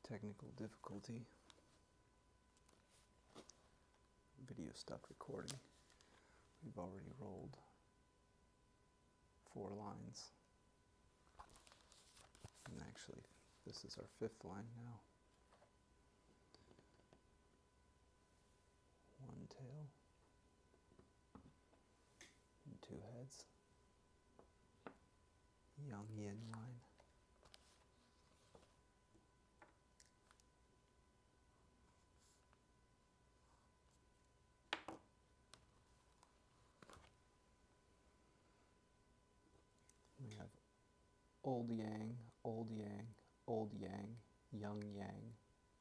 Technical difficulty. Video stopped recording. We've already rolled 4 lines. And actually, this is our 5th line now. 1 tail and 2 heads. Yang yin line. We have old yang, old yang, old yang, young yang,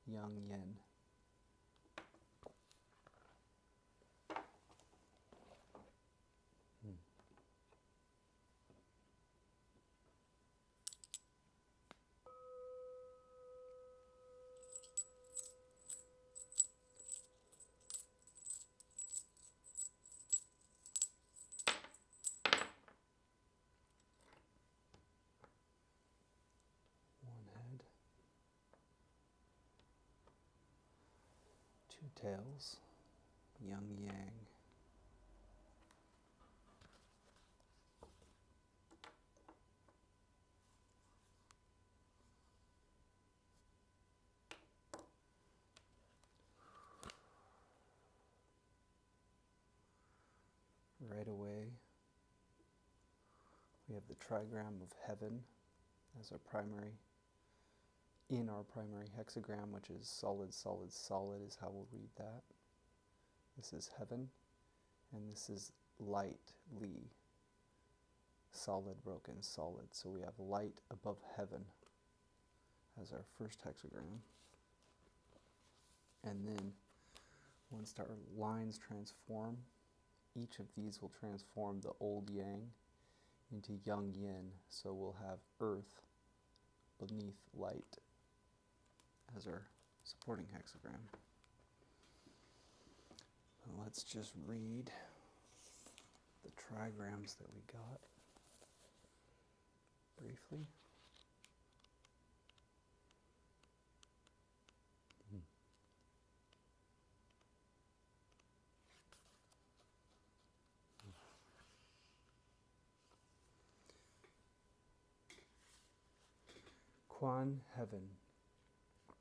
young yin. One head, 2 tails, young yang. Right away, we have the trigram of heaven as our primary, in our primary hexagram, which is solid, solid, solid is how we'll read that. This is heaven, and this is light, li, solid, broken, solid. So we have light above heaven as our first hexagram. And then once our lines transform, each of these will transform the old yang into young yin. So we'll have earth beneath light as our supporting hexagram. And let's just read the trigrams that we got briefly. Quan, heaven.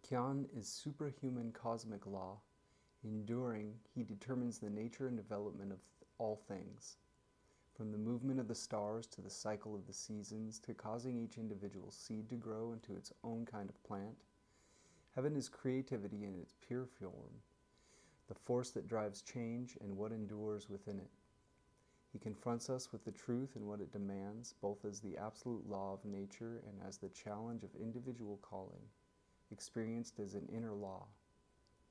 Qian is superhuman cosmic law. Enduring, he determines the nature and development of all things, from the movement of the stars to the cycle of the seasons to causing each individual seed to grow into its own kind of plant. Heaven is creativity in its pure form, the force that drives change and what endures within it. He confronts us with the truth and what it demands, both as the absolute law of nature and as the challenge of individual calling, experienced as an inner law.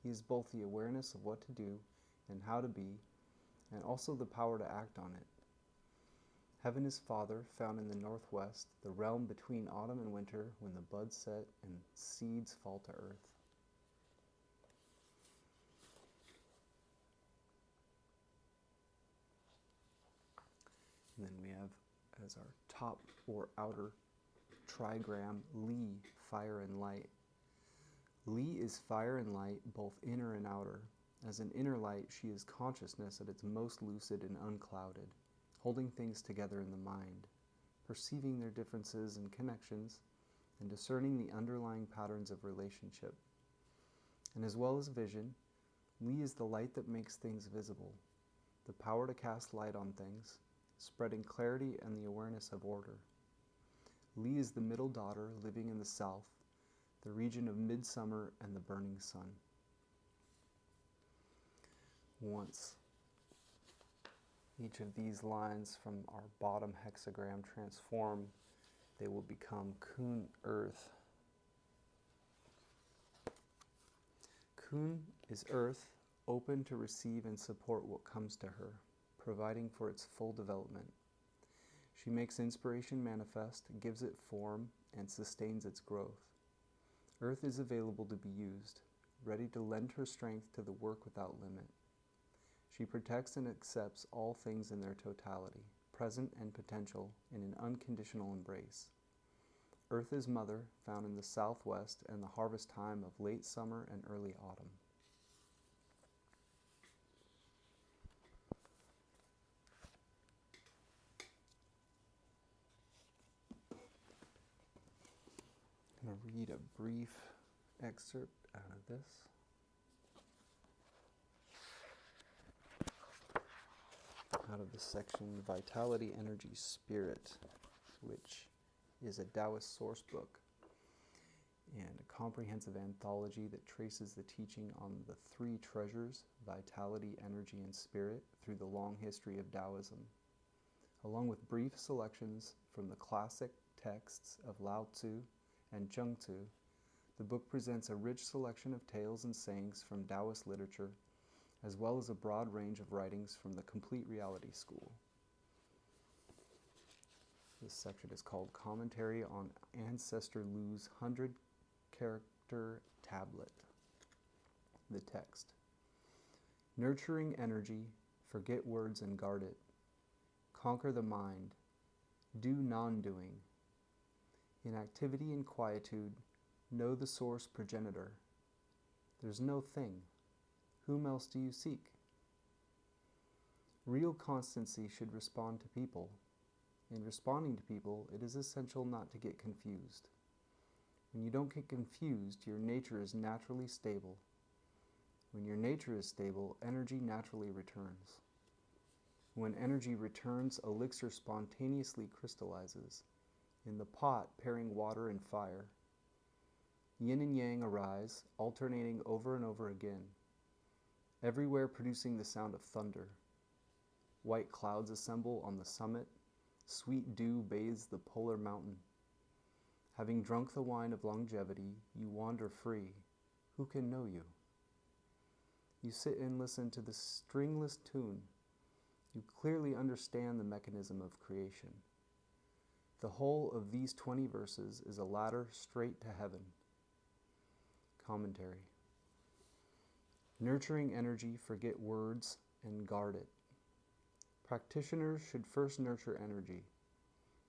He is both the awareness of what to do and how to be, and also the power to act on it. Heaven is Father, found in the northwest, the realm between autumn and winter, when the buds set and seeds fall to earth. And then we have as our top or outer trigram, Li, fire and light. Li is fire and light, both inner and outer. As an inner light, she is consciousness at its most lucid and unclouded, holding things together in the mind, perceiving their differences and connections, and discerning the underlying patterns of relationship. And as well as vision, Li is the light that makes things visible, the power to cast light on things, spreading clarity and the awareness of order. Li is the middle daughter living in the south, the region of midsummer and the burning sun. Once each of these lines from our bottom hexagram transform, they will become Kun, earth. Kun is earth, open to receive and support what comes to her, providing for its full development. She makes inspiration manifest, gives it form, and sustains its growth. Earth is available to be used, ready to lend her strength to the work without limit. She protects and accepts all things in their totality, present and potential, in an unconditional embrace. Earth is Mother, found in the southwest and the harvest time of late summer and early autumn. I'm going to read a brief excerpt out of this. Out of the section Vitality, Energy, Spirit, which is a Taoist source book and a comprehensive anthology that traces the teaching on the three treasures, vitality, energy, and spirit, through the long history of Taoism. Along with brief selections from the classic texts of Lao Tzu and Zheng Tzu, the book presents a rich selection of tales and sayings from Taoist literature, as well as a broad range of writings from the Complete Reality School. This section is called Commentary on Ancestor Lu's 100-Character Tablet. The text. Nurturing energy, forget words and guard it. Conquer the mind. Do non-doing. In activity and quietude, know the source progenitor. There's no thing. Whom else do you seek? Real constancy should respond to people. In responding to people, it is essential not to get confused. When you don't get confused, your nature is naturally stable. When your nature is stable, energy naturally returns. When energy returns, elixir spontaneously crystallizes. In the pot, pairing water and fire. Yin and yang arise, alternating over and over again, everywhere producing the sound of thunder. White clouds assemble on the summit. Sweet dew bathes the polar mountain. Having drunk the wine of longevity, you wander free. Who can know you? You sit and listen to the stringless tune. You clearly understand the mechanism of creation. The whole of these 20 verses is a ladder straight to heaven. Commentary. Nurturing energy, forget words, and guard it. Practitioners should first nurture energy.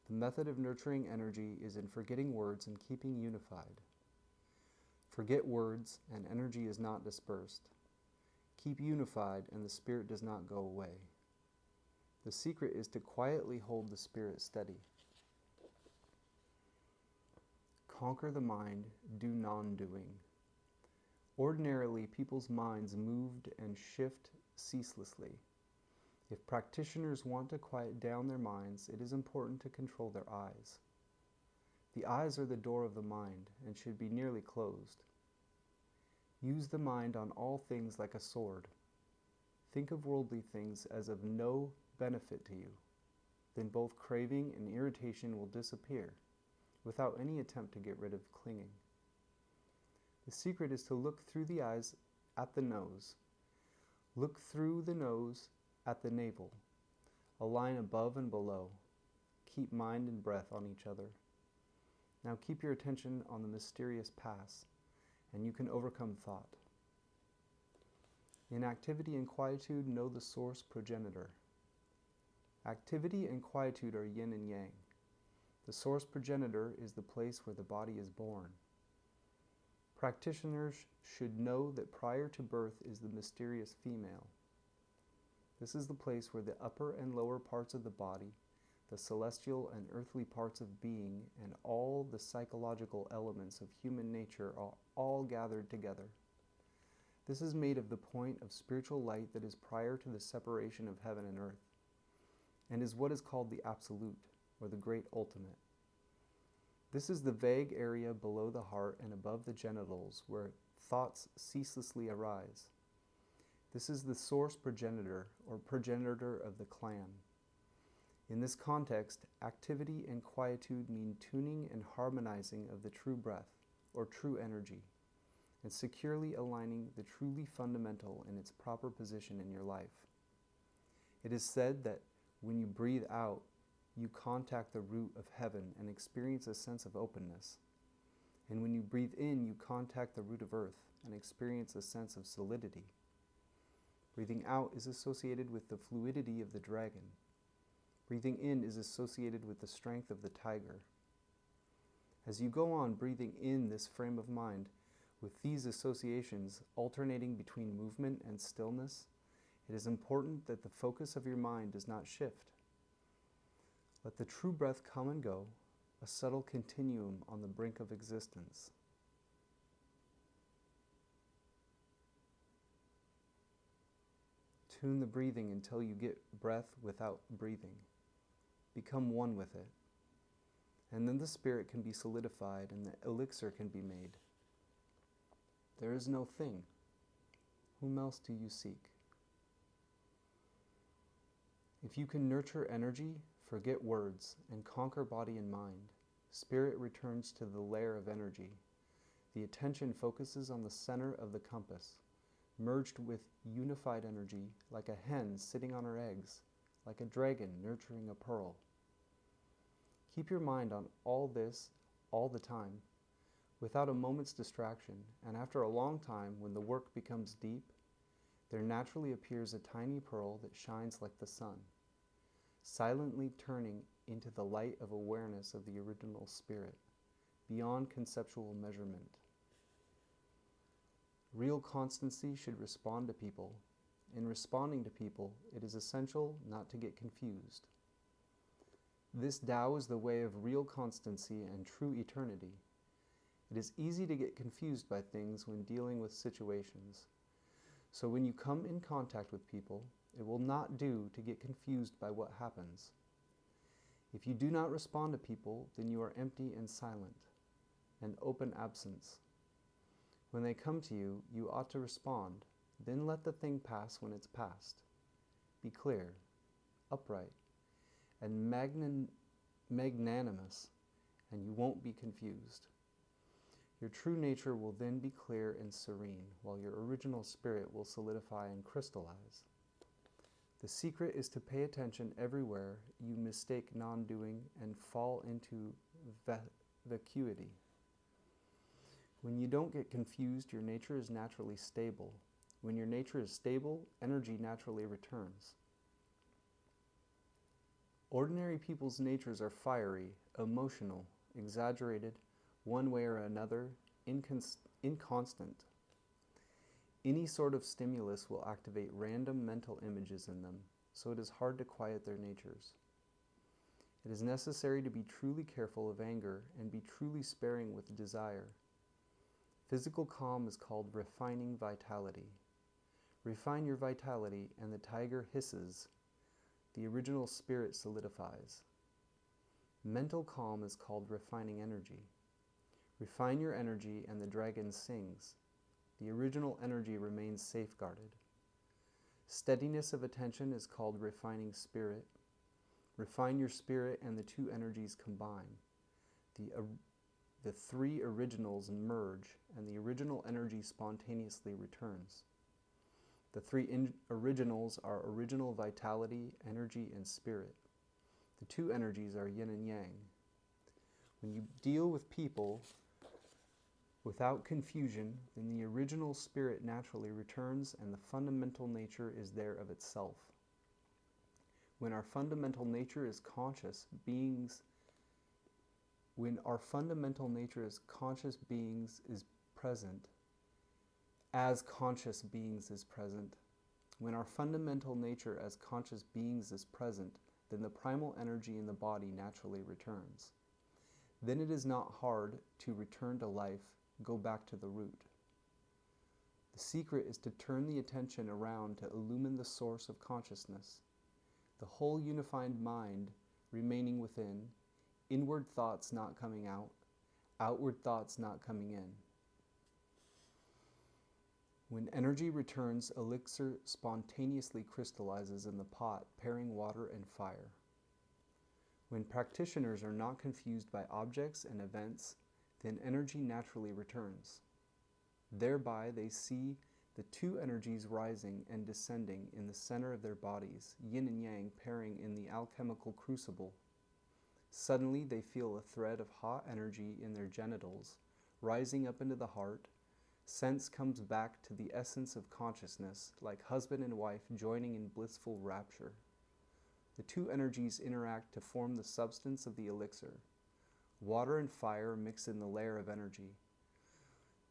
The method of nurturing energy is in forgetting words and keeping unified. Forget words, and energy is not dispersed. Keep unified, and the spirit does not go away. The secret is to quietly hold the spirit steady. Conquer the mind, do non-doing. Ordinarily, people's minds moved and shift ceaselessly. If practitioners want to quiet down their minds, it is important to control their eyes. The eyes are the door of the mind and should be nearly closed. Use the mind on all things like a sword. Think of worldly things as of no benefit to you. Then both craving and irritation will disappear, without any attempt to get rid of clinging. The secret is to look through the eyes at the nose. Look through the nose at the navel, a line above and below. Keep mind and breath on each other. Now keep your attention on the mysterious pass, and you can overcome thought. In activity and quietude, know the source progenitor. Activity and quietude are yin and yang. The source progenitor is the place where the body is born. Practitioners should know that prior to birth is the mysterious female. This is the place where the upper and lower parts of the body, the celestial and earthly parts of being, and all the psychological elements of human nature are all gathered together. This is made of the point of spiritual light that is prior to the separation of heaven and earth, and is what is called the Absolute, or the Great Ultimate. This is the vague area below the heart and above the genitals where thoughts ceaselessly arise. This is the source progenitor, or progenitor of the clan. In this context, activity and quietude mean tuning and harmonizing of the true breath, or true energy, and securely aligning the truly fundamental in its proper position in your life. It is said that when you breathe out, you contact the root of heaven and experience a sense of openness. And when you breathe in, you contact the root of earth and experience a sense of solidity. Breathing out is associated with the fluidity of the dragon. Breathing in is associated with the strength of the tiger. As you go on breathing in this frame of mind, with these associations alternating between movement and stillness, it is important that the focus of your mind does not shift. Let the true breath come and go, a subtle continuum on the brink of existence. Tune the breathing until you get breath without breathing. Become one with it. And then the spirit can be solidified and the elixir can be made. There is no thing. Whom else do you seek? If you can nurture energy, forget words, and conquer body and mind, spirit returns to the lair of energy. The attention focuses on the center of the compass, merged with unified energy, like a hen sitting on her eggs, like a dragon nurturing a pearl. Keep your mind on all this all the time, without a moment's distraction, and after a long time, when the work becomes deep, there naturally appears a tiny pearl that shines like the sun, silently turning into the light of awareness of the original spirit, beyond conceptual measurement. Real constancy should respond to people. In responding to people, it is essential not to get confused. This Tao is the way of real constancy and true eternity. It is easy to get confused by things when dealing with situations. So when you come in contact with people, it will not do to get confused by what happens. If you do not respond to people, then you are empty and silent, an open absence. When they come to you, you ought to respond, then let the thing pass when it's past. Be clear, upright, and magnanimous, and you won't be confused. Your true nature will then be clear and serene, while your original spirit will solidify and crystallize. The secret is to pay attention everywhere you mistake non-doing and fall into vacuity. When you don't get confused, your nature is naturally stable. When your nature is stable, energy naturally returns. Ordinary people's natures are fiery, emotional, exaggerated, one way or another, inconstant. Any sort of stimulus will activate random mental images in them, so it is hard to quiet their natures. It is necessary to be truly careful of anger and be truly sparing with desire. Physical calm is called refining vitality. Refine your vitality and the tiger hisses. The original spirit solidifies. Mental calm is called refining energy. Refine your energy and the dragon sings. The original energy remains safeguarded. Steadiness of attention is called refining spirit. Refine your spirit and the two energies combine. The three originals merge and the original energy spontaneously returns. The three originals are original vitality, energy, and spirit. The two energies are yin and yang. When you deal with people without confusion, then the original spirit naturally returns and the fundamental nature is there of itself. When our fundamental nature is conscious beings, when our fundamental nature as conscious beings is present, when our fundamental nature as conscious beings is present, then the primal energy in the body naturally returns. Then it is not hard to return to life, go back to the root. The secret is to turn the attention around to illumine the source of consciousness, the whole unified mind remaining within, inward thoughts not coming out, outward thoughts not coming in. When energy returns, elixir spontaneously crystallizes in the pot, pairing water and fire. When practitioners are not confused by objects and events, then energy naturally returns. Thereby they see the two energies rising and descending in the center of their bodies, yin and yang pairing in the alchemical crucible. Suddenly they feel a thread of hot energy in their genitals, rising up into the heart. Sense comes back to the essence of consciousness, like husband and wife joining in blissful rapture. The two energies interact to form the substance of the elixir. Water and fire mix in the layer of energy.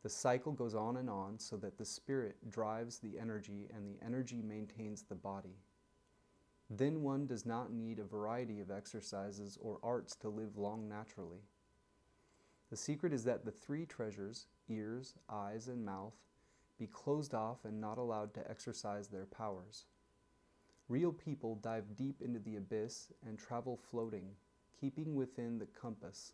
The cycle goes on so that the spirit drives the energy and the energy maintains the body. Then one does not need a variety of exercises or arts to live long naturally. The secret is that the three treasures, ears, eyes, and mouth, be closed off and not allowed to exercise their powers. Real people dive deep into the abyss and travel floating, keeping within the compass.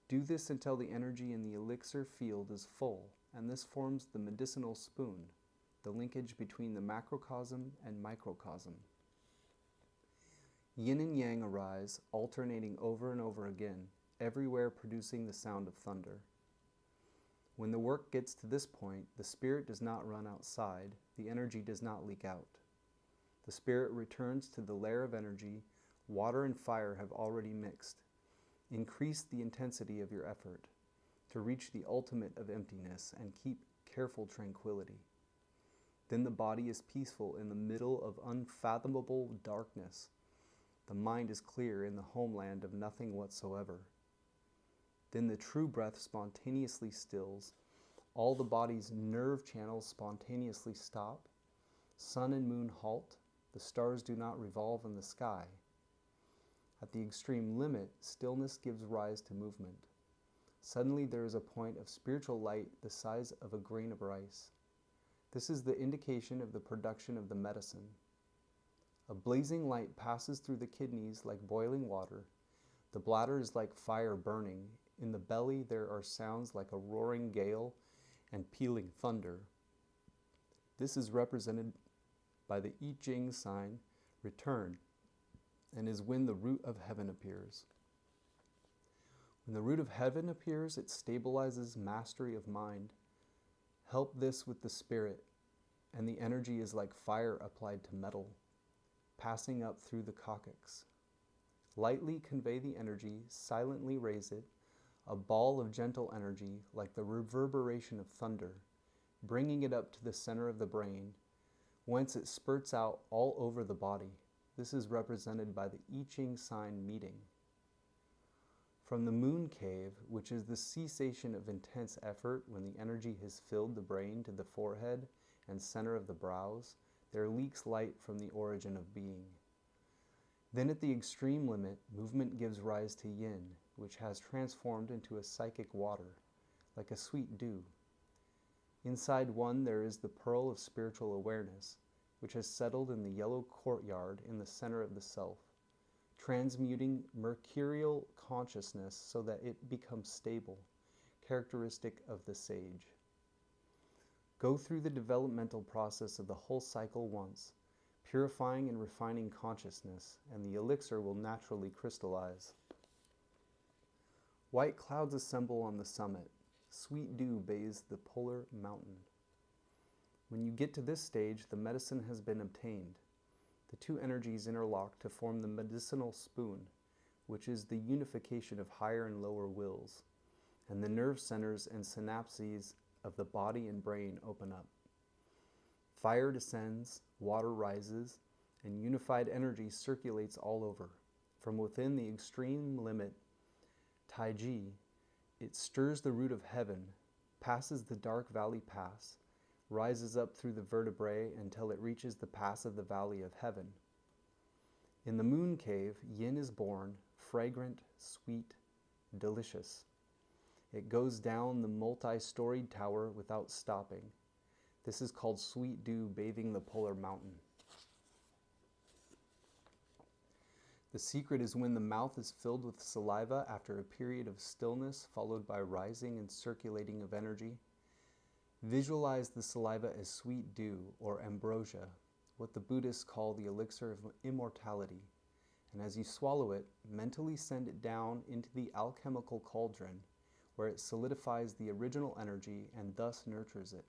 Do this until the energy in the elixir field is full, and this forms the medicinal spoon, the linkage between the macrocosm and microcosm. Yin and yang arise, alternating over and over again, everywhere producing the sound of thunder. When the work gets to this point, the spirit does not run outside, the energy does not leak out. The spirit returns to the layer of energy. Water and fire have already mixed. Increase the intensity of your effort to reach the ultimate of emptiness and keep careful tranquility. Then the body is peaceful in the middle of unfathomable darkness. The mind is clear in the homeland of nothing whatsoever. Then the true breath spontaneously stills. All the body's nerve channels spontaneously stop. Sun and moon halt. The stars do not revolve in the sky. At the extreme limit, stillness gives rise to movement. Suddenly there is a point of spiritual light the size of a grain of rice. This is the indication of the production of the medicine. A blazing light passes through the kidneys like boiling water. The bladder is like fire burning. In the belly there are sounds like a roaring gale and pealing thunder. This is represented by the I-Ching sign, return, and is when the root of heaven appears. When the root of heaven appears, it stabilizes mastery of mind. Help this with the spirit, and the energy is like fire applied to metal, passing up through the coccyx. Lightly convey the energy, silently raise it, a ball of gentle energy like the reverberation of thunder, bringing it up to the center of the brain, whence it spurts out all over the body. This is represented by the I Ching sign meeting. From the moon cave, which is the cessation of intense effort when the energy has filled the brain to the forehead and center of the brows, there leaks light from the origin of being. Then at the extreme limit, movement gives rise to yin, which has transformed into a psychic water, like a sweet dew. Inside one there is the pearl of spiritual awareness, which has settled in the yellow courtyard in the center of the self, transmuting mercurial consciousness so that it becomes stable, characteristic of the sage. Go through the developmental process of the whole cycle once, purifying and refining consciousness, and the elixir will naturally crystallize. White clouds assemble on the summit. Sweet dew bathes the polar mountain. When you get to this stage, the medicine has been obtained. The two energies interlock to form the medicinal spoon, which is the unification of higher and lower wills, and the nerve centers and synapses of the body and brain open up. Fire descends, water rises, and unified energy circulates all over. From within the extreme limit, Taiji, it stirs the root of heaven, passes the dark valley pass, rises up through the vertebrae until it reaches the pass of the valley of heaven. In the moon cave, yin is born, fragrant, sweet, delicious. It goes down the multi-storied tower without stopping. This is called sweet dew bathing the polar mountain. The secret is when the mouth is filled with saliva after a period of stillness followed by rising and circulating of energy. Visualize the saliva as sweet dew or ambrosia, what the Buddhists call the elixir of immortality. And as you swallow it, mentally send it down into the alchemical cauldron, where it solidifies the original energy and thus nurtures it.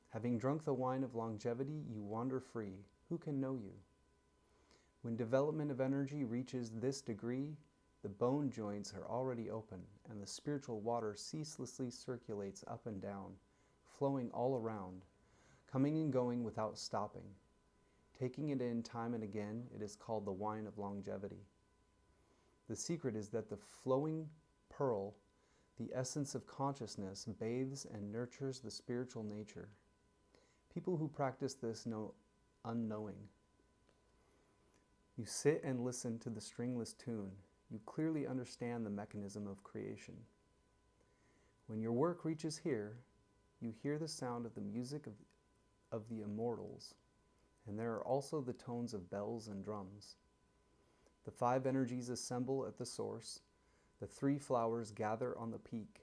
Having drunk the wine of longevity, you wander free. Who can know you? When development of energy reaches this degree, the bone joints are already open, and the spiritual water ceaselessly circulates up and down, flowing all around, coming and going without stopping. Taking it in time and again, it is called the wine of longevity. The secret is that the flowing pearl, the essence of consciousness, bathes and nurtures the spiritual nature. People who practice this know unknowing. You sit and listen to the stringless tune. You clearly understand the mechanism of creation. When your work reaches here, you hear the sound of the music of the immortals, and there are also the tones of bells and drums. The 5 energies assemble at the source. The 3 flowers gather on the peak.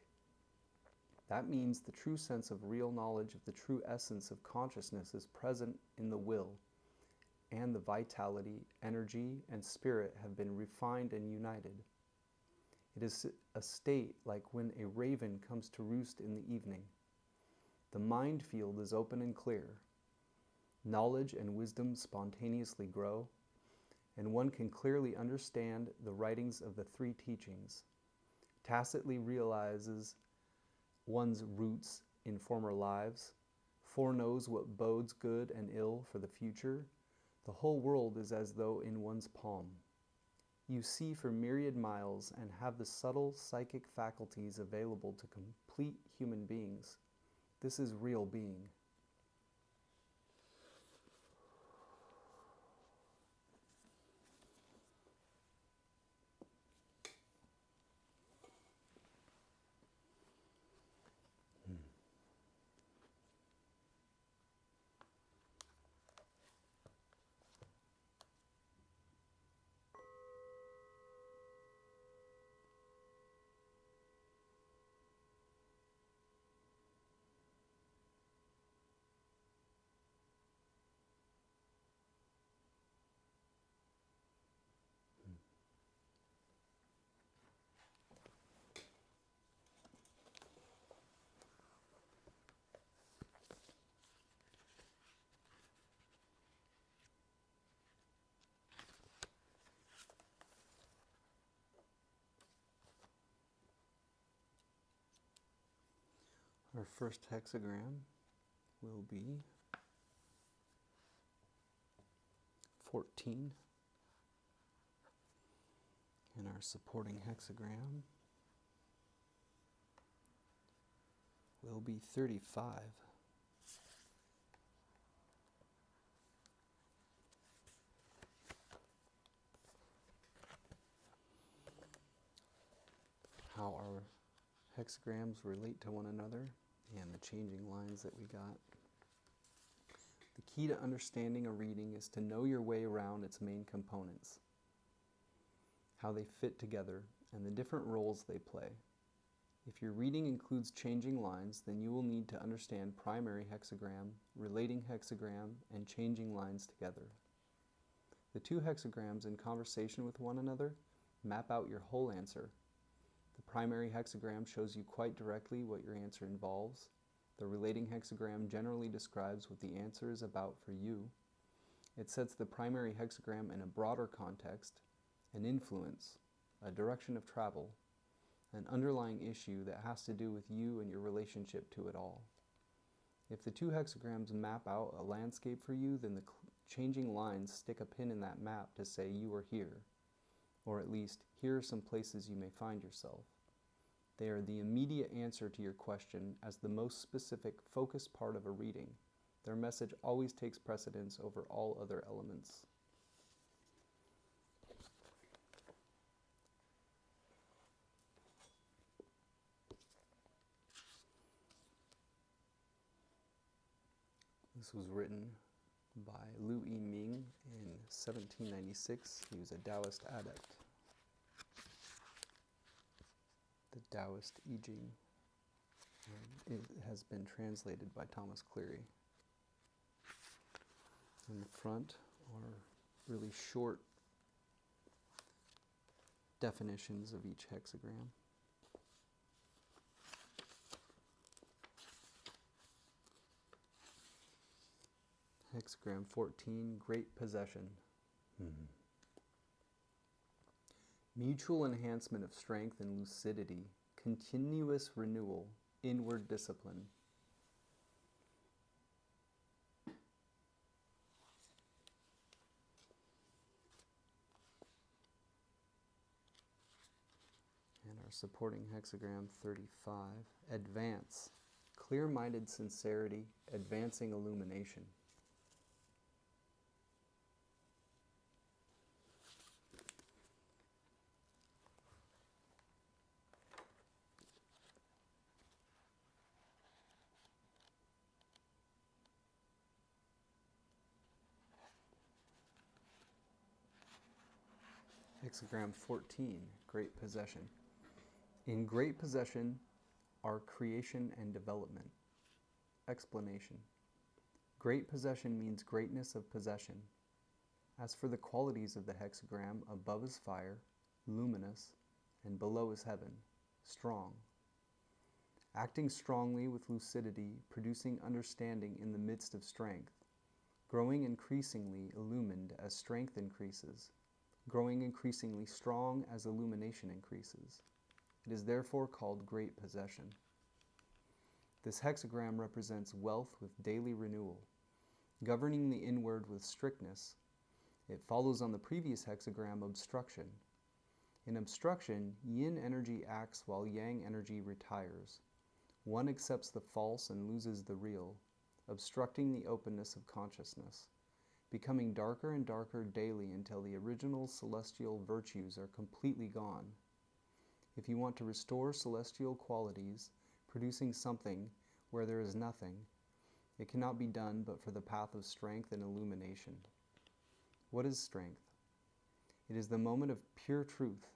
That means the true sense of real knowledge of the true essence of consciousness is present in the will, and the vitality, energy, and spirit have been refined and united. It is a state like when a raven comes to roost in the evening. The mind field is open and clear. Knowledge and wisdom spontaneously grow, and one can clearly understand the writings of the 3 teachings, tacitly realizes one's roots in former lives, foreknows what bodes good and ill for the future. The whole world is as though in one's palm. You see for myriad miles and have the subtle psychic faculties available to complete human beings. This is real being. Our first hexagram will be 14, and our supporting hexagram will be 35. How our hexagrams relate to one another and the changing lines that we got. The key to understanding a reading is to know your way around its main components, how they fit together, and the different roles they play. If your reading includes changing lines, then you will need to understand primary hexagram, relating hexagram, and changing lines together. The 2 hexagrams in conversation with one another map out your whole answer. The primary hexagram shows you quite directly what your answer involves. The relating hexagram generally describes what the answer is about for you. It sets the primary hexagram in a broader context, an influence, a direction of travel, an underlying issue that has to do with you and your relationship to it all. If the 2 hexagrams map out a landscape for you, then the changing lines stick a pin in that map to say you are here, or at least here are some places you may find yourself. They are the immediate answer to your question as the most specific, focused part of a reading. Their message always takes precedence over all other elements. This was written by I-ming in 1796. He was a Taoist adept. The Taoist I Ching. It has been translated by Thomas Cleary. In the front are really short definitions of each hexagram. Hexagram 14, Great Possession. Mutual enhancement of strength and lucidity, continuous renewal, inward discipline. supporting hexagram 35. Advance. Clear-minded sincerity, advancing illumination. Hexagram 14, Great Possession. In great possession are creation and development. Explanation. Great possession means greatness of possession. As for the qualities of the hexagram, above is fire, luminous, and below is heaven, strong. Acting strongly with lucidity, producing understanding in the midst of strength, growing increasingly illumined as strength increases, growing increasingly strong as illumination increases. It is therefore called great possession. This hexagram represents wealth with daily renewal, governing the inward with strictness. It follows on the previous hexagram, obstruction. In obstruction, yin energy acts while yang energy retires. One accepts the false and loses the real, obstructing the openness of consciousness, becoming darker and darker daily until the original celestial virtues are completely gone. If you want to restore celestial qualities, producing something where there is nothing, it cannot be done but for the path of strength and illumination. What is strength? It is the moment of pure truth,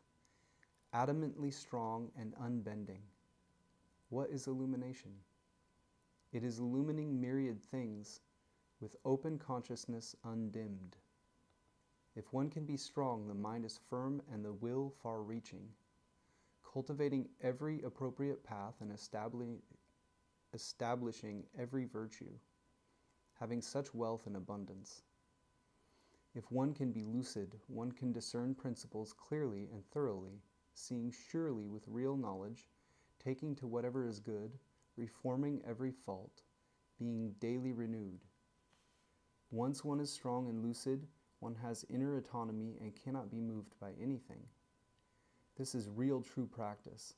adamantly strong and unbending. What is illumination? It is illumining myriad things with open consciousness undimmed. If one can be strong, the mind is firm and the will far-reaching, cultivating every appropriate path and establishing every virtue, having such wealth and abundance. If one can be lucid, one can discern principles clearly and thoroughly, seeing surely with real knowledge, taking to whatever is good, reforming every fault, being daily renewed. Once one is strong and lucid, one has inner autonomy and cannot be moved by anything. This is real true practice.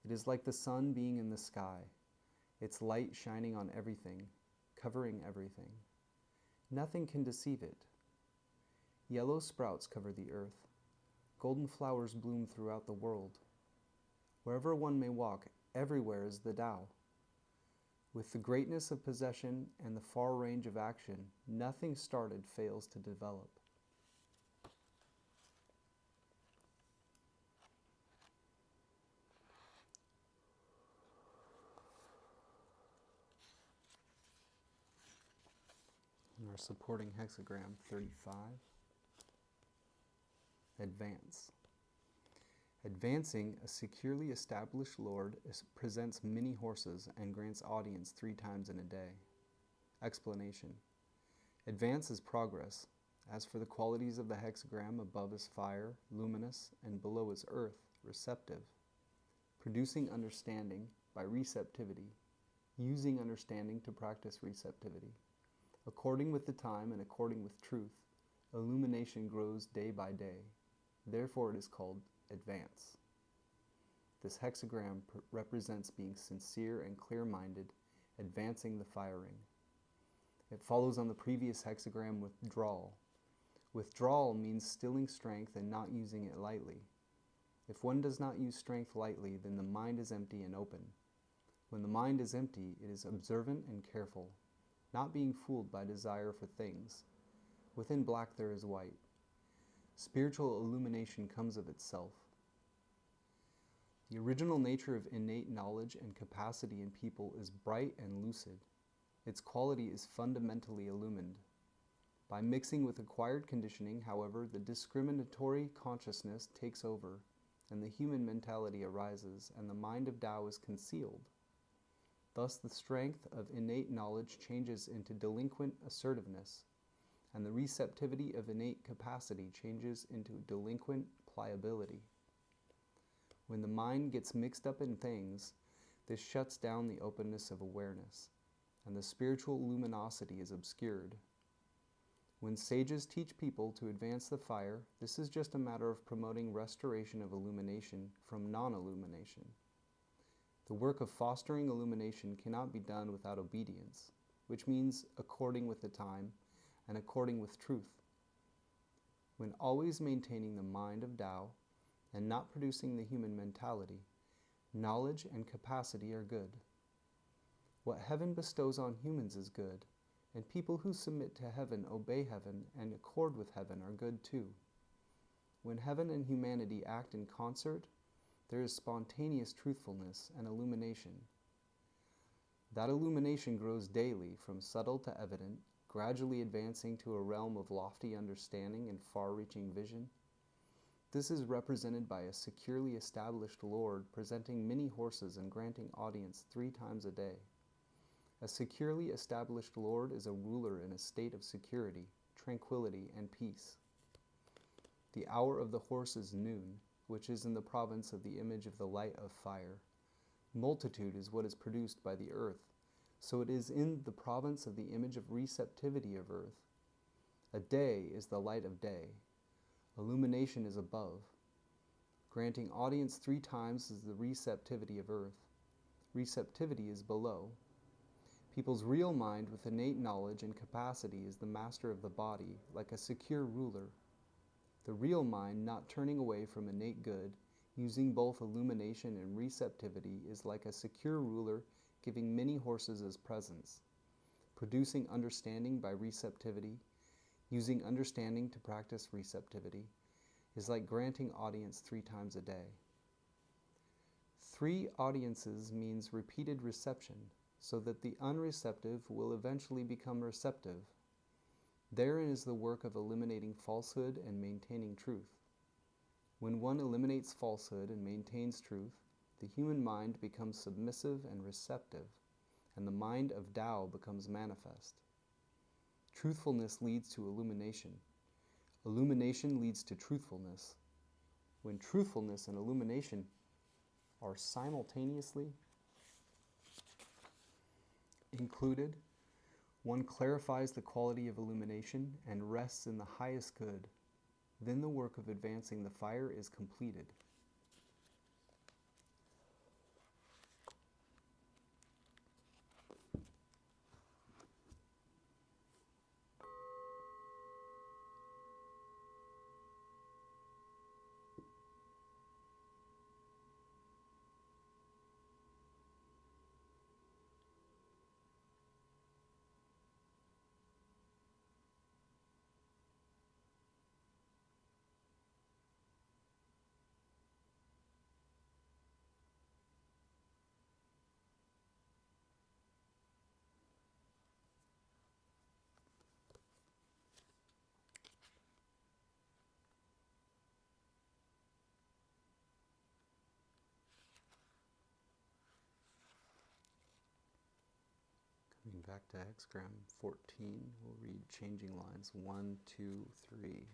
It is like the sun being in the sky, its light shining on everything, covering everything. Nothing can deceive it. Yellow sprouts cover the earth. Golden flowers bloom throughout the world. Wherever one may walk, everywhere is the Tao. With the greatness of possession and the far range of action, nothing started fails to develop. And our supporting hexagram 35. Advance. Advancing, a securely established lord presents many horses and grants audience 3 times in a day. Explanation. Advance is progress. As for the qualities of the hexagram, above is fire, luminous, and below is earth, receptive. Producing understanding by receptivity, using understanding to practice receptivity. According with the time and according with truth, illumination grows day by day. Therefore it is called advance. This hexagram represents being sincere and clear-minded, advancing the firing. It follows on the previous hexagram, withdrawal. Withdrawal means stilling strength and not using it lightly. If one does not use strength lightly, then the mind is empty and open. When the mind is empty, it is observant and careful, not being fooled by desire for things. Within black there is white. Spiritual illumination comes of itself. The original nature of innate knowledge and capacity in people is bright and lucid. Its quality is fundamentally illumined. By mixing with acquired conditioning, however, the discriminatory consciousness takes over, and the human mentality arises, and the mind of Tao is concealed. Thus, the strength of innate knowledge changes into delinquent assertiveness, and the receptivity of innate capacity changes into delinquent pliability. When the mind gets mixed up in things, this shuts down the openness of awareness, and the spiritual luminosity is obscured. When sages teach people to advance the fire, this is just a matter of promoting restoration of illumination from non-illumination. The work of fostering illumination cannot be done without obedience, which means according with the time and according with truth. When always maintaining the mind of Tao and not producing the human mentality, knowledge and capacity are good. What heaven bestows on humans is good, and people who submit to heaven obey heaven and accord with heaven are good too. When heaven and humanity act in concert, there is spontaneous truthfulness and illumination. That illumination grows daily from subtle to evident, gradually advancing to a realm of lofty understanding and far-reaching vision. This is represented by a securely established Lord presenting many horses and granting audience 3 times a day. A securely established Lord is a ruler in a state of security, tranquility, and peace. The hour of the horse is noon, which is in the province of the image of the light of fire. Multitude is what is produced by the earth, so it is in the province of the image of receptivity of earth. A day is the light of day. Illumination is above. Granting audience 3 times is the receptivity of earth. Receptivity is below. People's real mind with innate knowledge and capacity is the master of the body, like a secure ruler. The real mind, not turning away from innate good, using both illumination and receptivity, is like a secure ruler giving many horses as presents. Producing understanding by receptivity, using understanding to practice receptivity, is like granting audience 3 times a day. 3 audiences means repeated reception, so that the unreceptive will eventually become receptive. Therein is the work of eliminating falsehood and maintaining truth. When one eliminates falsehood and maintains truth, the human mind becomes submissive and receptive, and the mind of Tao becomes manifest. Truthfulness leads to illumination. Illumination leads to truthfulness. When truthfulness and illumination are simultaneously included, one clarifies the quality of illumination and rests in the highest good. Then the work of advancing the fire is completed. Coming back to Hexagram 14, we'll read changing lines 1, 2, 3.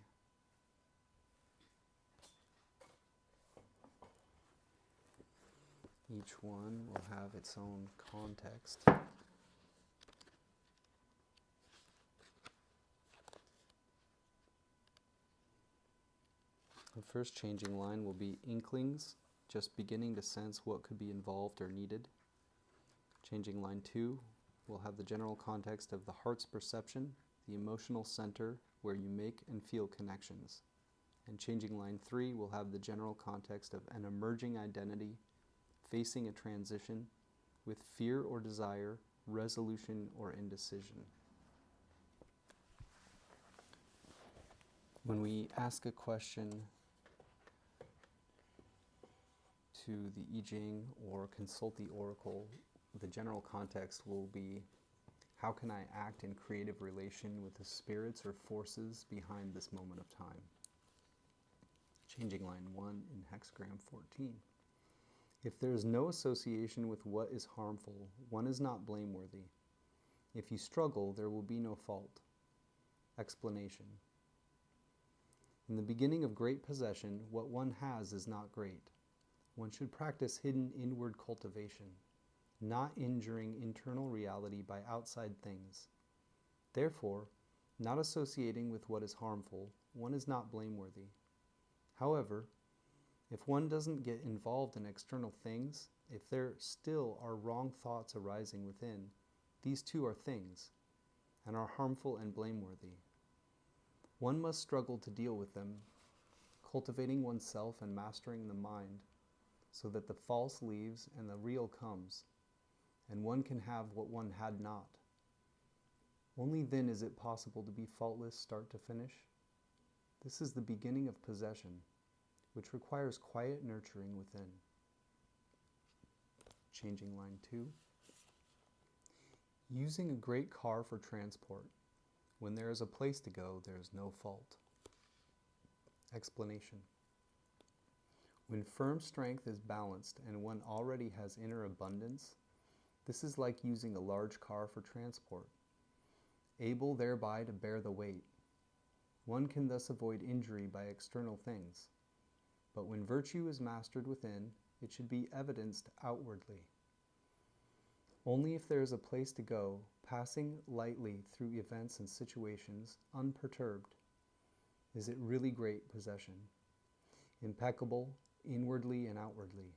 Each one will have its own context. The first changing line will be inklings, just beginning to sense what could be involved or needed. Changing line 2 will have the general context of the heart's perception, the emotional center where you make and feel connections. And changing line 3 will have the general context of an emerging identity, facing a transition with fear or desire, resolution or indecision. When we ask a question to the I Ching or consult the oracle, the general context will be, how can I act in creative relation with the spirits or forces behind this moment of time? Changing line 1 in Hexagram 14. If there is no association with what is harmful, one is not blameworthy. If you struggle, there will be no fault. Explanation. In the beginning of great possession, what one has is not great. One should practice hidden inward cultivation, not injuring internal reality by outside things. Therefore, Not associating with what is harmful, one is not blameworthy. However, if one doesn't get involved in external things, if there still are wrong thoughts arising within, these too are things, and are harmful and blameworthy. One must struggle to deal with them, cultivating oneself and mastering the mind, so that the false leaves and the real comes, and one can have what one had not. Only then is it possible to be faultless start to finish. This is the beginning of possession, which requires quiet nurturing within. Changing line 2. Using a great car for transport. When there is a place to go, there is no fault. Explanation. When firm strength is balanced and one already has inner abundance, this is like using a large car for transport, able thereby to bear the weight. One can thus avoid injury by external things. But when virtue is mastered within, it should be evidenced outwardly. Only if there is a place to go, passing lightly through events and situations, unperturbed, is it really great possession, impeccable inwardly and outwardly.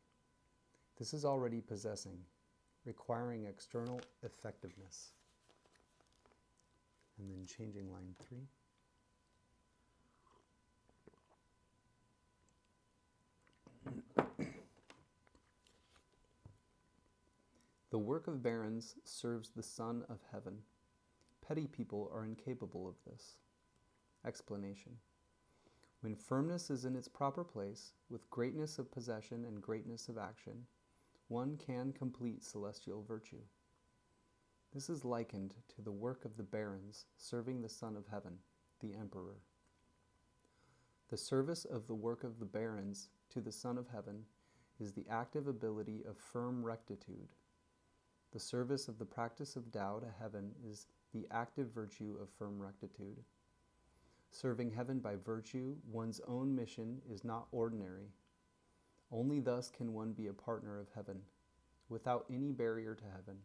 This is already possessing, requiring external effectiveness. And then changing line 3. The work of barons serves the Son of Heaven. Petty people are incapable of this. Explanation. When firmness is in its proper place, with greatness of possession and greatness of action, one can complete celestial virtue. This is likened to the work of the barons serving the Son of Heaven, the Emperor. The service of the work of the barons to the Son of Heaven is the active ability of firm rectitude. The service of the practice of Tao to heaven is the active virtue of firm rectitude. Serving heaven by virtue, one's own mission is not ordinary. Only thus can one be a partner of heaven, without any barrier to heaven.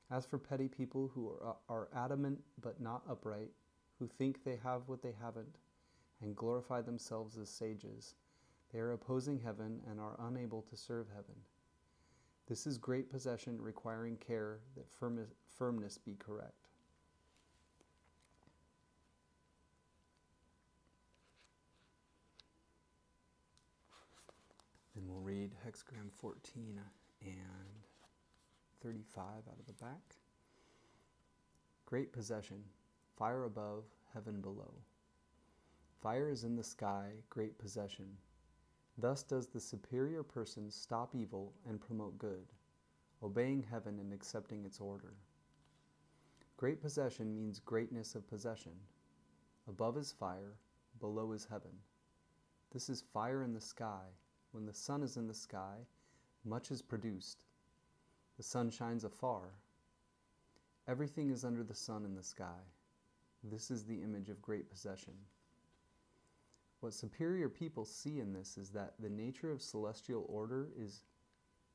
As for petty people who are adamant but not upright, who think they have what they haven't, and glorify themselves as sages, they are opposing heaven and are unable to serve heaven. This is great possession requiring care that firmness be correct. And we'll read Hexagram 14 and 35 out of the back. Great possession, fire above, heaven below. Fire is in the sky, great possession. Thus does the superior person stop evil and promote good, obeying heaven and accepting its order. Great possession means greatness of possession. Above is fire, below is heaven. This is fire in the sky. When the sun is in the sky, much is produced. The sun shines afar. Everything is under the sun in the sky. This is the image of great possession. What superior people see in this is that the nature of celestial order is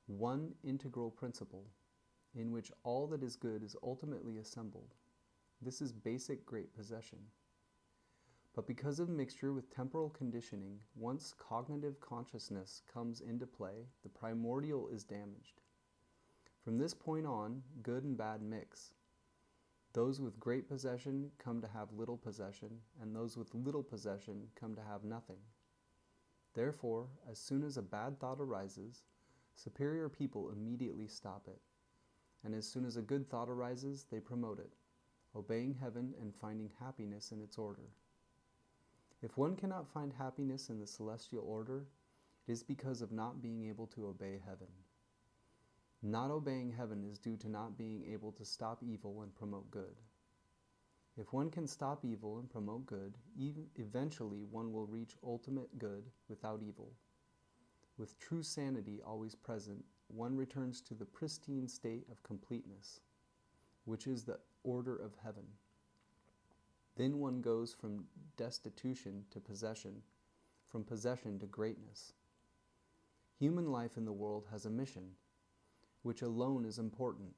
one integral principle, in which all that is good is ultimately assembled. This is basic great possession. But because of mixture with temporal conditioning, once cognitive consciousness comes into play, the primordial is damaged. From this point on, good and bad mix. Those with great possession come to have little possession, and those with little possession come to have nothing. Therefore, as soon as a bad thought arises, superior people immediately stop it. And as soon as a good thought arises, they promote it, obeying heaven and finding happiness in its order. If one cannot find happiness in the celestial order, it is because of not being able to obey heaven. Not obeying heaven is due to not being able to stop evil and promote good. If one can stop evil and promote good, eventually one will reach ultimate good without evil. With true sanity always present, one returns to the pristine state of completeness, which is the order of heaven. Then one goes from destitution to possession, from possession to greatness. Human life in the world has a mission, which alone is important.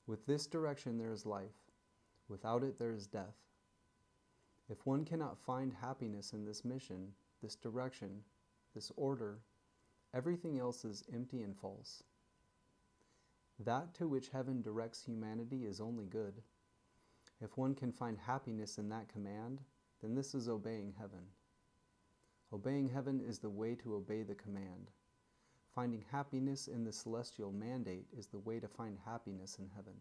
With this direction there is life. Without it, there is death. If one cannot find happiness in this mission, this direction, this order, everything else is empty and false. That to which heaven directs humanity is only good. If one can find happiness in that command, then this is obeying heaven. Obeying heaven is the way to obey the command. Finding happiness in the celestial mandate is the way to find happiness in heaven.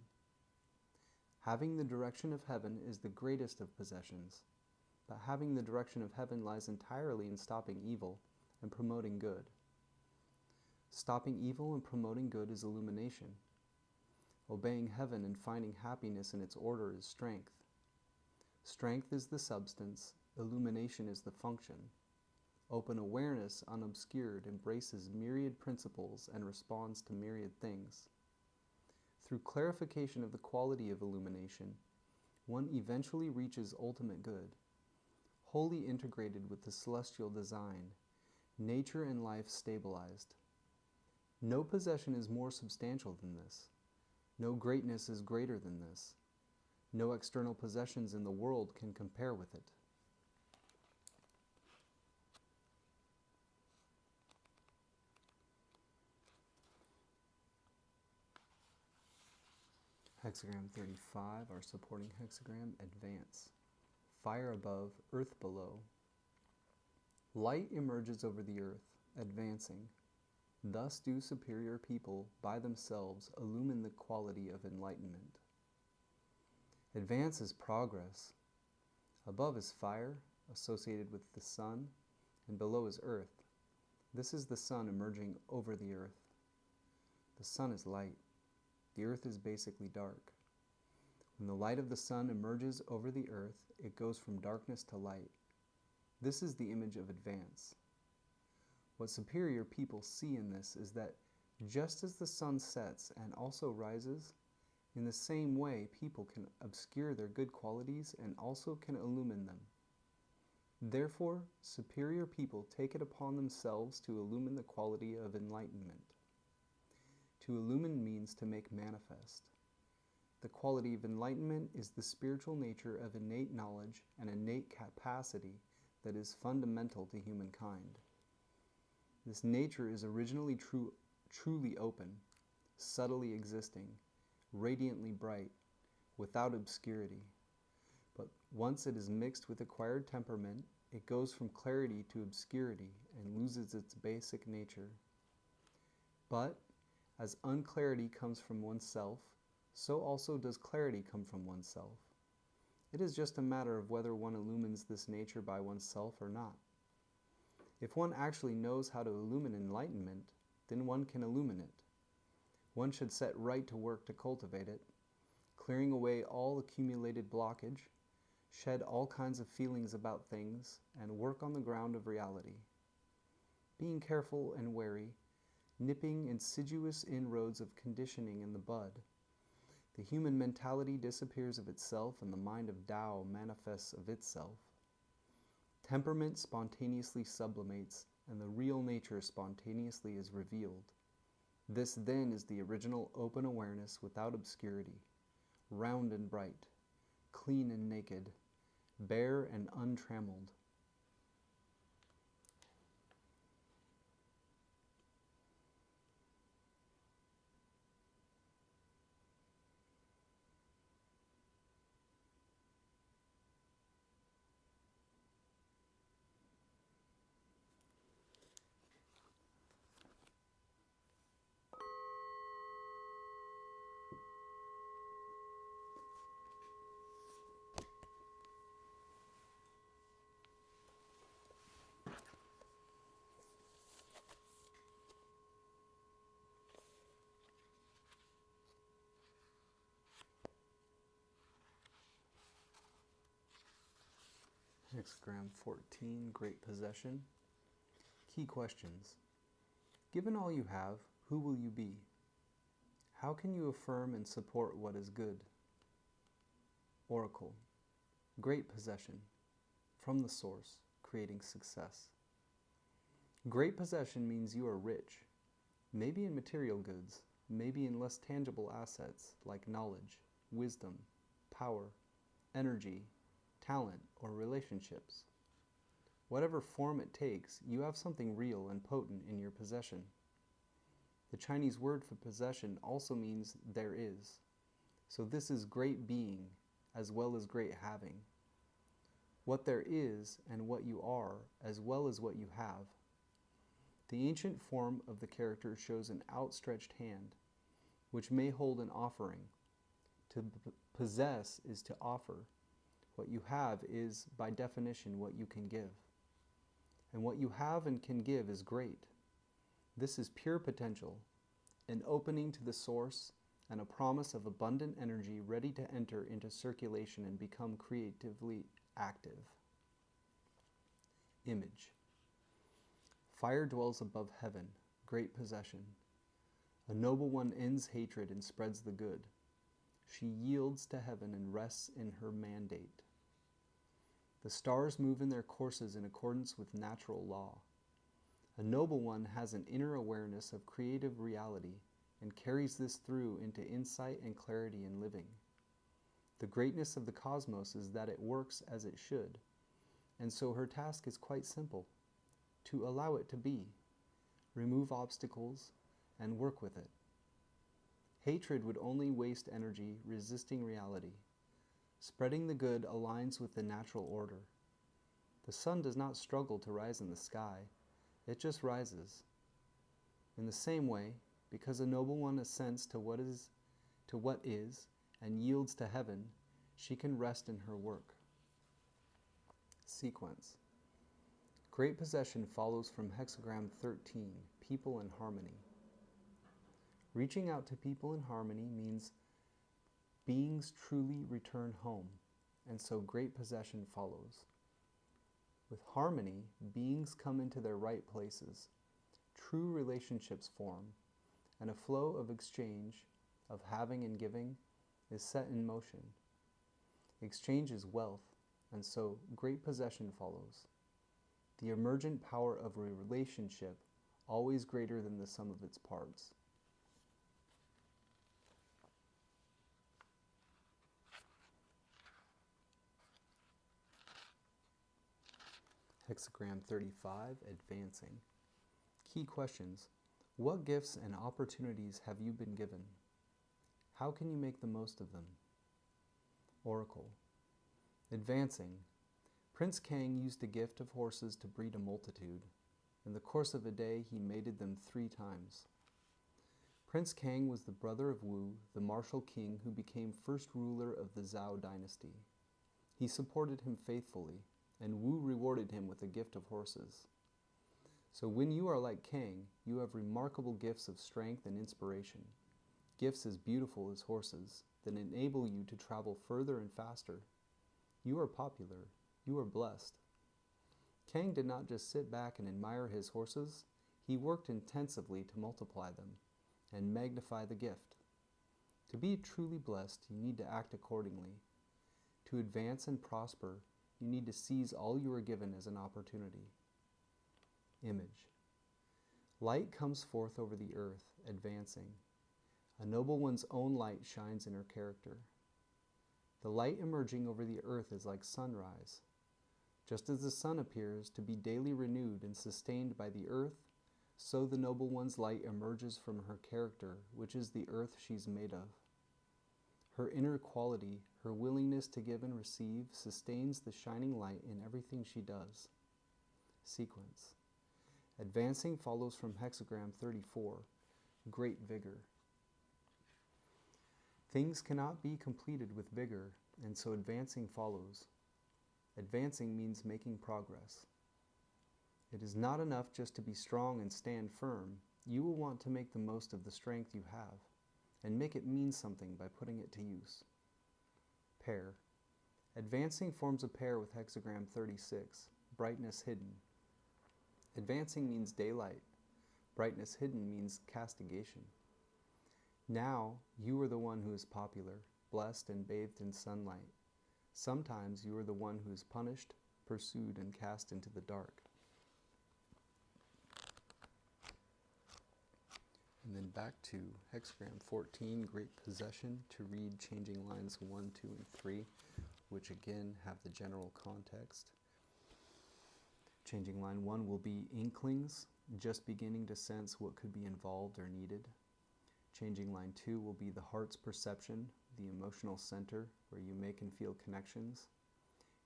Having the direction of heaven is the greatest of possessions, but having the direction of heaven lies entirely in stopping evil and promoting good. Stopping evil and promoting good is illumination. Obeying heaven and finding happiness in its order is strength. Strength is the substance, illumination is the function. Open awareness, unobscured, embraces myriad principles and responds to myriad things. Through clarification of the quality of illumination, one eventually reaches ultimate good, wholly integrated with the celestial design, nature and life stabilized. No possession is more substantial than this. No greatness is greater than this. No external possessions in the world can compare with it. Hexagram 35, our supporting hexagram, advance. Fire above, earth below. Light emerges over the earth, advancing. Thus do superior people by themselves illumine the quality of enlightenment. Advance is progress. Above is fire, associated with the sun, and below is earth. This is the sun emerging over the earth. The sun is light. The earth is basically dark. When the light of the sun emerges over the earth, it goes from darkness to light. This is the image of advance. What superior people see in this is that just as the sun sets and also rises, in the same way people can obscure their good qualities and also can illumine them. Therefore, superior people take it upon themselves to illumine the quality of enlightenment. To illumine means to make manifest. The quality of enlightenment is the spiritual nature of innate knowledge and innate capacity that is fundamental to humankind. This nature is originally truly open, subtly existing, radiantly bright, without obscurity. But once it is mixed with acquired temperament, it goes from clarity to obscurity and loses its basic nature. But as unclarity comes from oneself, so also does clarity come from oneself. It is just a matter of whether one illumines this nature by oneself or not. If one actually knows how to illumine enlightenment, then one can illumine it. One should set right to work to cultivate it, clearing away all accumulated blockage, shed all kinds of feelings about things, and work on the ground of reality. Being careful and wary, nipping insidious inroads of conditioning in the bud, the human mentality disappears of itself and the mind of Tao manifests of itself. Temperament spontaneously sublimates, and the real nature spontaneously is revealed. This then is the original open awareness without obscurity, round and bright, clean and naked, bare and untrammeled. Hexagram 14, Great Possession. Key questions. Given all you have, who will you be? How can you affirm and support what is good? Oracle. Great possession. From the source, creating success. Great possession means you are rich. Maybe in material goods, maybe in less tangible assets like knowledge, wisdom, power, energy, talent, or relationships. Whatever form it takes, you have something real and potent in your possession. The Chinese word for possession also means there is. So this is great being as well as great having. What there is and what you are as well as what you have. The ancient form of the character shows an outstretched hand, which may hold an offering. To possess is to offer. What you have is, by definition, what you can give. And what you have and can give is great. This is pure potential, an opening to the source and a promise of abundant energy ready to enter into circulation and become creatively active. Image. Fire dwells above heaven, great possession. A noble one ends hatred and spreads the good. She yields to heaven and rests in her mandate. The stars move in their courses in accordance with natural law. A noble one has an inner awareness of creative reality and carries this through into insight and clarity in living. The greatness of the cosmos is that it works as it should, and so her task is quite simple: to allow it to be, remove obstacles, and work with it. Hatred would only waste energy resisting reality. Spreading the good aligns with the natural order. The sun does not struggle to rise in the sky, it just rises. In the same way, because a noble one assents to what is, and yields to heaven, she can rest in her work. Sequence. Great possession follows from Hexagram 13, people in harmony. Reaching out to people in harmony means beings truly return home, and so great possession follows. With harmony, beings come into their right places. True relationships form, and a flow of exchange, of having and giving, is set in motion. Exchange is wealth, and so great possession follows. The emergent power of a relationship, always greater than the sum of its parts. Hexagram 35, advancing. Key questions. What gifts and opportunities have you been given? How can you make the most of them? Oracle. Advancing. Prince Kang used a gift of horses to breed a multitude. In the course of a day, he mated them 3 times. Prince Kang was the brother of Wu, the martial king who became first ruler of the Zhao dynasty. He supported him faithfully, and Wu rewarded him with a gift of horses. So when you are like Kang, you have remarkable gifts of strength and inspiration, gifts as beautiful as horses that enable you to travel further and faster. You are popular. You are blessed. Kang did not just sit back and admire his horses. He worked intensively to multiply them and magnify the gift. To be truly blessed, you need to act accordingly. To advance and prosper, you need to seize all you are given as an opportunity. Image. Light comes forth over the earth, advancing. A noble one's own light shines in her character. The light emerging over the earth is like sunrise. Just as the sun appears to be daily renewed and sustained by the earth, so the noble one's light emerges from her character, which is the earth she's made of. Her inner quality, her willingness to give and receive, sustains the shining light in everything she does. Sequence. Advancing follows from Hexagram 34, great vigor. Things cannot be completed with vigor, and so advancing follows. Advancing means making progress. It is not enough just to be strong and stand firm. You will want to make the most of the strength you have, and make it mean something by putting it to use. Pair. Advancing forms a pair with Hexagram 36, brightness hidden. Advancing means daylight. Brightness hidden means castigation. Now, you are the one who is popular, blessed and bathed in sunlight. Sometimes you are the one who is punished, pursued, and cast into the dark. And then back to Hexagram 14, Great Possession, to read changing lines 1, 2, and 3. which again have the general context. Changing line 1 will be inklings, just beginning to sense what could be involved or needed. Changing line 2 will be the heart's perception, the emotional center where you make and feel connections.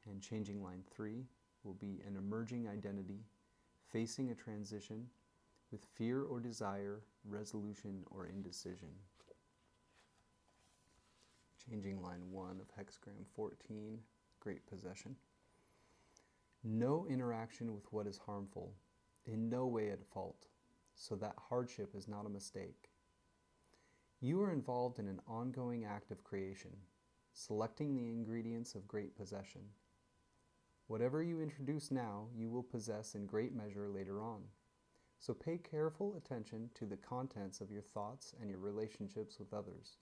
And changing line 3 will be an emerging identity, facing a transition with fear or desire, resolution or indecision. Changing line 1 of hexagram 14, great possession. No interaction with what is harmful, in no way at fault, so that hardship is not a mistake. You are involved in an ongoing act of creation, selecting the ingredients of great possession. Whatever you introduce now, you will possess in great measure later on. So pay careful attention to the contents of your thoughts and your relationships with others.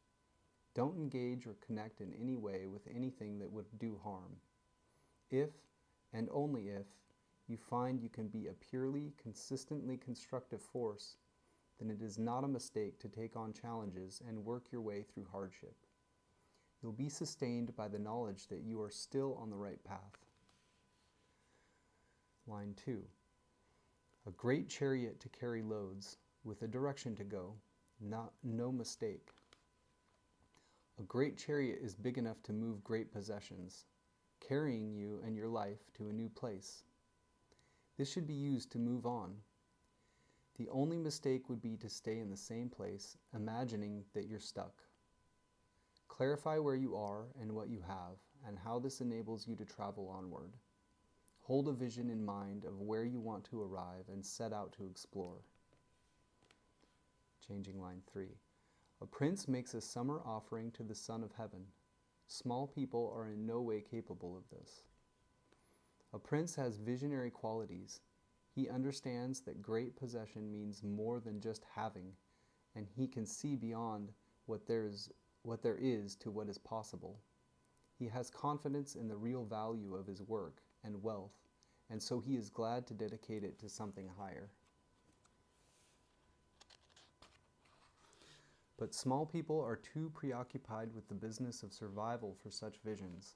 Don't engage or connect in any way with anything that would do harm. If, and only if, you find you can be a purely, consistently constructive force, then it is not a mistake to take on challenges and work your way through hardship. You'll be sustained by the knowledge that you are still on the right path. Line 2. A great chariot to carry loads, with a direction to go, no mistake. A great chariot is big enough to move great possessions, carrying you and your life to a new place. This should be used to move on. The only mistake would be to stay in the same place, imagining that you're stuck. Clarify where you are and what you have, and how this enables you to travel onward. Hold a vision in mind of where you want to arrive and set out to explore. Changing line 3. A prince makes a summer offering to the Son of Heaven. Small people are in no way capable of this. A prince has visionary qualities. He understands that great possession means more than just having, and he can see beyond what there is to what is possible. He has confidence in the real value of his work and wealth, and so he is glad to dedicate it to something higher. But small people are too preoccupied with the business of survival for such visions.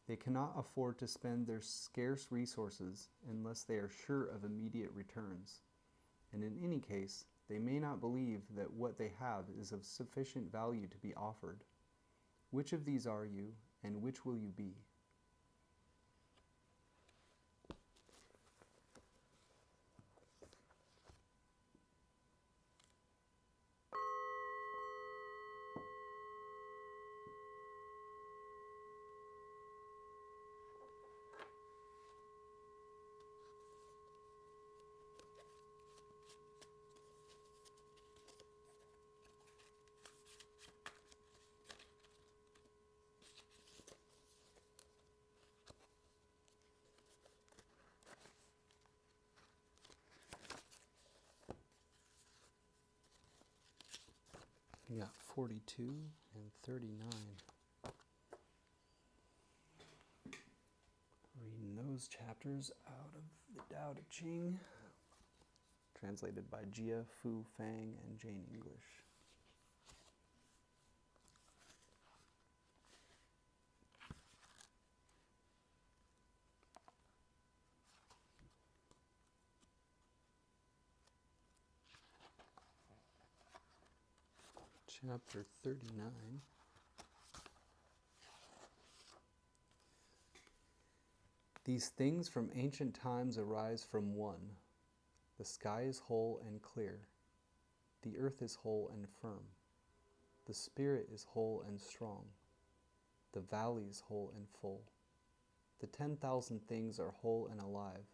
They cannot afford to spend their scarce resources unless they are sure of immediate returns. And in any case, they may not believe that what they have is of sufficient value to be offered. Which of these are you, and which will you be? We got 42 and 39. Reading those chapters out of the Tao Te Ching, translated by Jia, Fu, Fang, and Jane English. Chapter 39. These things from ancient times arise from one. The sky is whole and clear. The earth is whole and firm. The spirit is whole and strong. The valley is whole and full. The 10,000 things are whole and alive.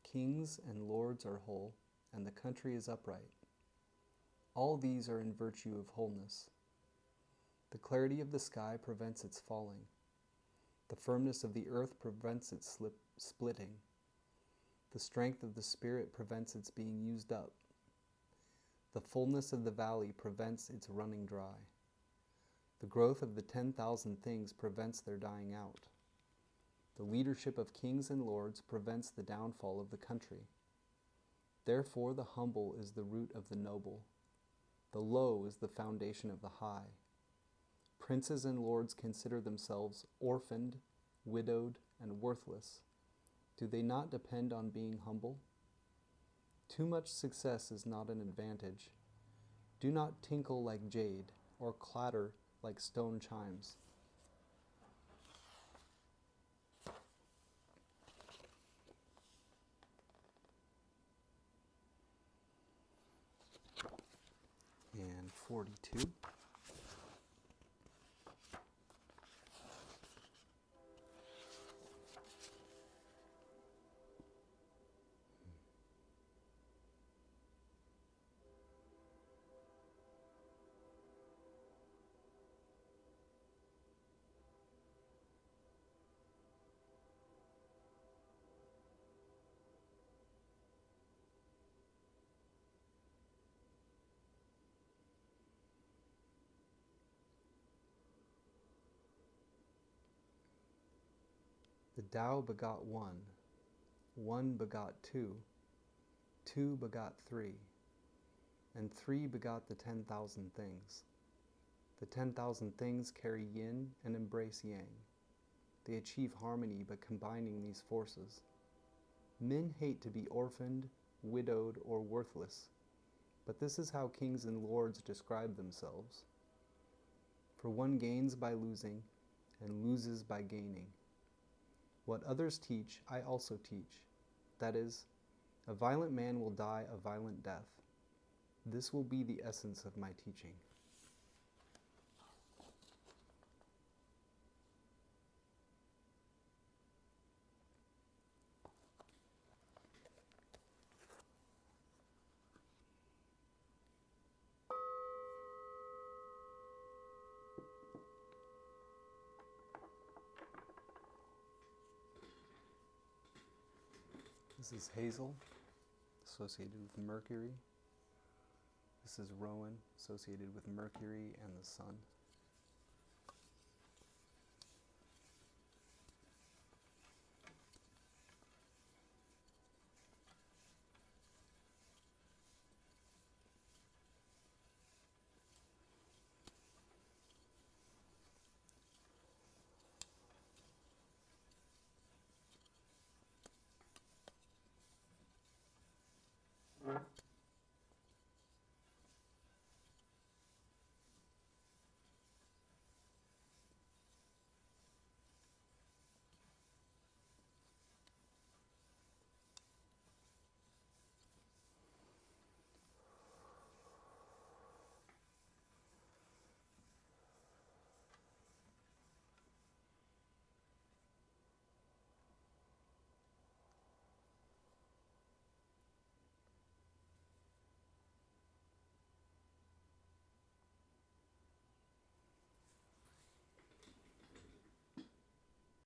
Kings and lords are whole, and the country is upright. All these are in virtue of wholeness. The clarity of the sky prevents its falling. The firmness of the earth prevents its splitting. The strength of the spirit prevents its being used up. The fullness of the valley prevents its running dry. The growth of the 10,000 things prevents their dying out. The leadership of kings and lords prevents the downfall of the country. Therefore the humble is the root of the noble. The low is the foundation of the high. Princes and lords consider themselves orphaned, widowed, and worthless. Do they not depend on being humble? Too much success is not an advantage. Do not tinkle like jade, or clatter like stone chimes. And 42. The Tao begot one, one begot two, two begot three, and three begot the 10,000 things. The 10,000 things carry yin and embrace yang. They achieve harmony by combining these forces. Men hate to be orphaned, widowed, or worthless, but this is how kings and lords describe themselves. For one gains by losing, and loses by gaining. What others teach, I also teach. That is, a violent man will die a violent death. This will be the essence of my teaching. This is Hazel, associated with Mercury. This is Rowan, associated with Mercury and the Sun.